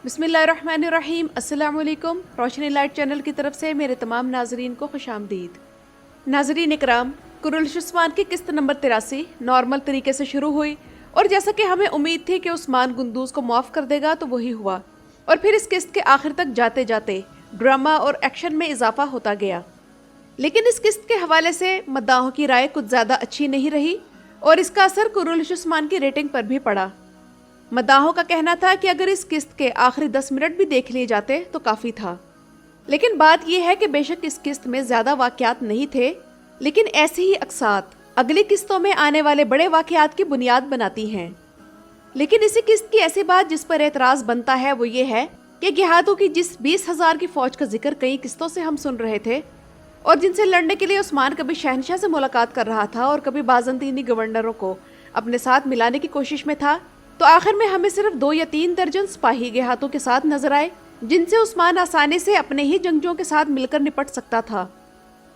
بسم اللہ الرحمن الرحیم۔ السلام علیکم۔ روشنی لائٹ چینل کی طرف سے میرے تمام ناظرین کو خوش آمدید۔ ناظرین اکرام، کرولش عثمان کی قسط نمبر 83 نارمل طریقے سے شروع ہوئی اور جیسا کہ ہمیں امید تھی کہ عثمان گندوز کو معاف کر دے گا تو وہی ہوا، اور پھر اس قسط کے آخر تک جاتے جاتے ڈرامہ اور ایکشن میں اضافہ ہوتا گیا۔ لیکن اس قسط کے حوالے سے مداحوں کی رائے کچھ زیادہ اچھی نہیں رہی اور اس کا اثر کرولش عثمان کی ریٹنگ پر بھی پڑا۔ مداحوں کا کہنا تھا کہ اگر اس قسط کے آخری 10 منٹ بھی دیکھ لیے جاتے تو کافی تھا، لیکن بات یہ ہے کہ بے شک اس قسط میں زیادہ واقعات نہیں تھے، لیکن ایسی ہی اقساط اگلی قسطوں میں آنے والے بڑے واقعات کی بنیاد بناتی ہیں۔ لیکن اسی قسط کی ایسی بات جس پر اعتراض بنتا ہے وہ یہ ہے کہ گہاتوں کی جس 20,000 کی فوج کا ذکر کئی قسطوں سے ہم سن رہے تھے اور جن سے لڑنے کے لیے عثمان کبھی شہنشاہ سے ملاقات کر رہا تھا اور کبھی بازنطینی گورنروں کو اپنے ساتھ ملانے کی کوشش میں تھا، تو آخر میں ہمیں صرف 2 یا 3 درجن سپاہی گہاتوں کے ساتھ نظر آئے جن سے عثمان آسانی سے اپنے ہی جنگجوؤں کے ساتھ مل کر نپٹ سکتا تھا۔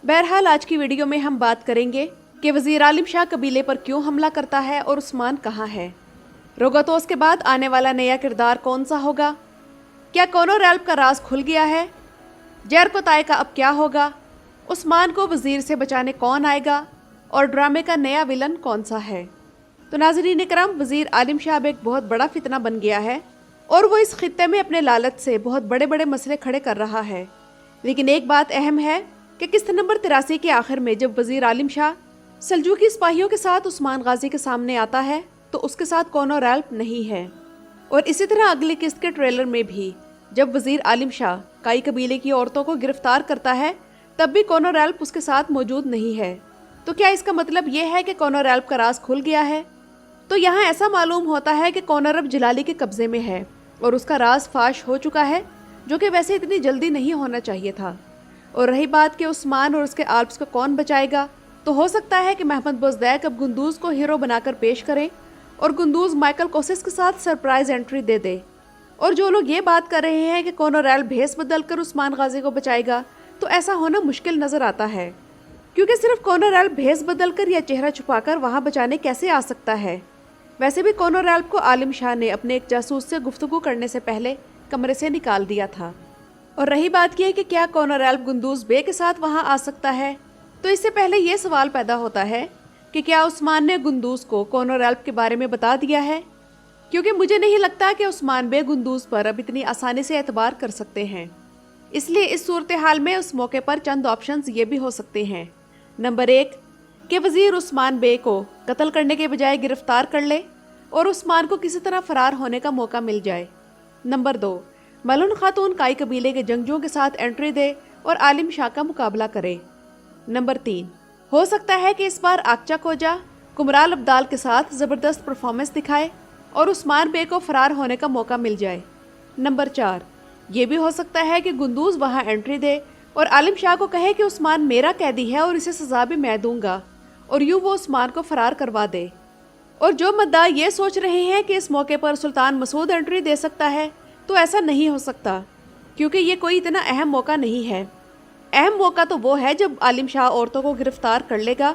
بہرحال آج کی ویڈیو میں ہم بات کریں گے کہ وزیر عالم شاہ قبیلے پر کیوں حملہ کرتا ہے اور عثمان کہاں ہے، روگاتوس کے بعد آنے والا نیا کردار کون سا ہوگا، کیا کونو ریلپ کا راز کھل گیا ہے، جیرکوتائے کا اب کیا ہوگا، عثمان کو وزیر سے بچانے کون آئے گا، اور ڈرامے کا نیا ویلن کون سا ہے۔ تو ناظرین اکرام، وزیر عالم شاہ اب ایک بہت بڑا فتنہ بن گیا ہے اور وہ اس خطے میں اپنے لالچ سے بہت بڑے بڑے مسئلے کھڑے کر رہا ہے۔ لیکن ایک بات اہم ہے کہ قسط نمبر 83 کے آخر میں جب وزیر عالم شاہ سلجوقی سپاہیوں کے ساتھ عثمان غازی کے سامنے آتا ہے تو اس کے ساتھ کونو ریلپ نہیں ہے، اور اسی طرح اگلی قسط کے ٹریلر میں بھی جب وزیر عالم شاہ کائی قبیلے کی عورتوں کو گرفتار کرتا ہے تب بھی کونو ریلپ اس کے ساتھ موجود نہیں ہے۔ تو کیا اس کا مطلب یہ ہے کہ کونو ریلپ کا راز کھل گیا ہے؟ تو یہاں ایسا معلوم ہوتا ہے کہ کونر اب جلالی کے قبضے میں ہے اور اس کا راز فاش ہو چکا ہے، جو کہ ویسے اتنی جلدی نہیں ہونا چاہیے تھا۔ اور رہی بات کہ عثمان اور اس کے آلپس کو کون بچائے گا، تو ہو سکتا ہے کہ محمد بزدیک اب گندوز کو ہیرو بنا کر پیش کریں اور گندوز مائیکل کوسس کے ساتھ سرپرائز انٹری دے دے۔ اور جو لوگ یہ بات کر رہے ہیں کہ کونو ریل بھیس بدل کر عثمان غازی کو بچائے گا، تو ایسا ہونا مشکل نظر آتا ہے، کیونکہ صرف کونو ریل بھیس بدل کر یا چہرہ چھپا کر وہاں بچانے کیسے آ سکتا ہے؟ ویسے بھی کونو ریلپ کو عالم شاہ نے اپنے ایک جاسوس سے گفتگو کرنے سے پہلے کمرے سے نکال دیا تھا۔ اور رہی بات یہ کہ کیا کونو ریلپ گندوز بے کے ساتھ وہاں آ سکتا ہے، تو اس سے پہلے یہ سوال پیدا ہوتا ہے کہ کیا عثمان نے گندوز کو کونو ریلپ کے بارے میں بتا دیا ہے، کیونکہ مجھے نہیں لگتا کہ عثمان بے گندوز پر اب اتنی آسانی سے اعتبار کر سکتے ہیں۔ اس لیے اس صورتحال میں اس موقع پر چند آپشنز یہ بھی ہو سکتے ہیں۔ نمبر 1 کہ وزیر عثمان بے کو قتل کرنے کے بجائے گرفتار کر لے اور عثمان کو کسی طرح فرار ہونے کا موقع مل جائے۔ نمبر 2 ملون خاتون کائی قبیلے کے جنگجوؤں کے ساتھ انٹری دے اور عالم شاہ کا مقابلہ کرے۔ نمبر 3 ہو سکتا ہے کہ اس بار آکچا کوجا کمرال ابدال کے ساتھ زبردست پرفارمنس دکھائے اور عثمان بے کو فرار ہونے کا موقع مل جائے۔ نمبر 4 یہ بھی ہو سکتا ہے کہ گندوز وہاں انٹری دے اور عالم شاہ کو کہے کہ عثمان میرا قیدی ہے اور اسے سزا بھی میں دوں گا، اور یوں وہ عثمان کو فرار کروا دے۔ اور جو مدعا یہ سوچ رہے ہیں کہ اس موقع پر سلطان مسعود انٹری دے سکتا ہے، تو ایسا نہیں ہو سکتا، کیونکہ یہ کوئی اتنا اہم موقع نہیں ہے۔ اہم موقع تو وہ ہے جب عالم شاہ عورتوں کو گرفتار کر لے گا،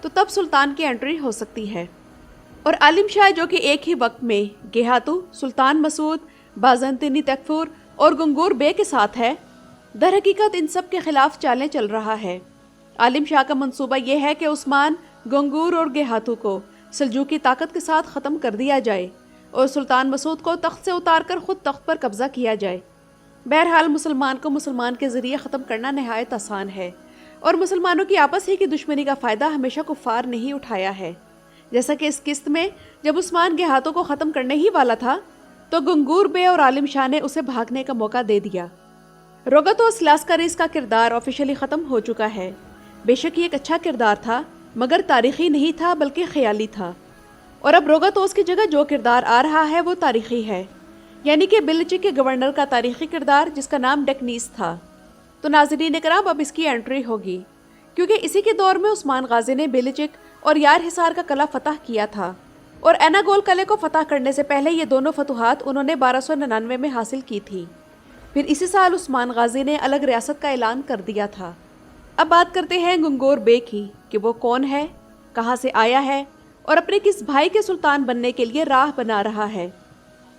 تو تب سلطان کی انٹری ہو سکتی ہے۔ اور عالم شاہ جو کہ ایک ہی وقت میں گہاتو، سلطان مسعود، بازنطینی تیکفور اور گنگور بے کے ساتھ ہے، در حقیقت ان سب کے خلاف چالیں چل رہا ہے۔ عالم شاہ کا منصوبہ یہ ہے کہ عثمان، گنگور اور گہاتو کو سلجوقی طاقت کے ساتھ ختم کر دیا جائے اور سلطان مسعود کو تخت سے اتار کر خود تخت پر قبضہ کیا جائے۔ بہرحال مسلمان کو مسلمان کے ذریعے ختم کرنا نہایت آسان ہے، اور مسلمانوں کی آپس ہی کی دشمنی کا فائدہ ہمیشہ کفار نہیں اٹھایا ہے۔ جیسا کہ اس قسط میں جب عثمان گہاتوں کو ختم کرنے ہی والا تھا تو گنگور بے اور عالم شاہ نے اسے بھاگنے کا موقع دے دیا۔ روگاتوس لاسکاریس کا کردار آفیشلی ختم ہو چکا ہے۔ بے شک یہ ایک اچھا کردار تھا، مگر تاریخی نہیں تھا بلکہ خیالی تھا، اور اب روگاتوس کی جگہ جو کردار آ رہا ہے وہ تاریخی ہے، یعنی کہ بلچک کے گورنر کا تاریخی کردار جس کا نام ڈیکنیس تھا۔ تو ناظرین اکرام، اب اس کی انٹری ہوگی، کیونکہ اسی کے دور میں عثمان غازی نے بلچک اور یار حصار کا قلعہ فتح کیا تھا، اور ایناگول قلعے کو فتح کرنے سے پہلے یہ دونوں فتوحات انہوں نے 1299 میں حاصل کی تھی۔ پھر اسی سال عثمان غازی نے الگ ریاست کا اعلان کر دیا تھا۔ اب بات کرتے ہیں گنگور بے کی کہ وہ کون ہے، کہاں سے آیا ہے اور اپنے کس بھائی کے سلطان بننے کے لیے راہ بنا رہا ہے۔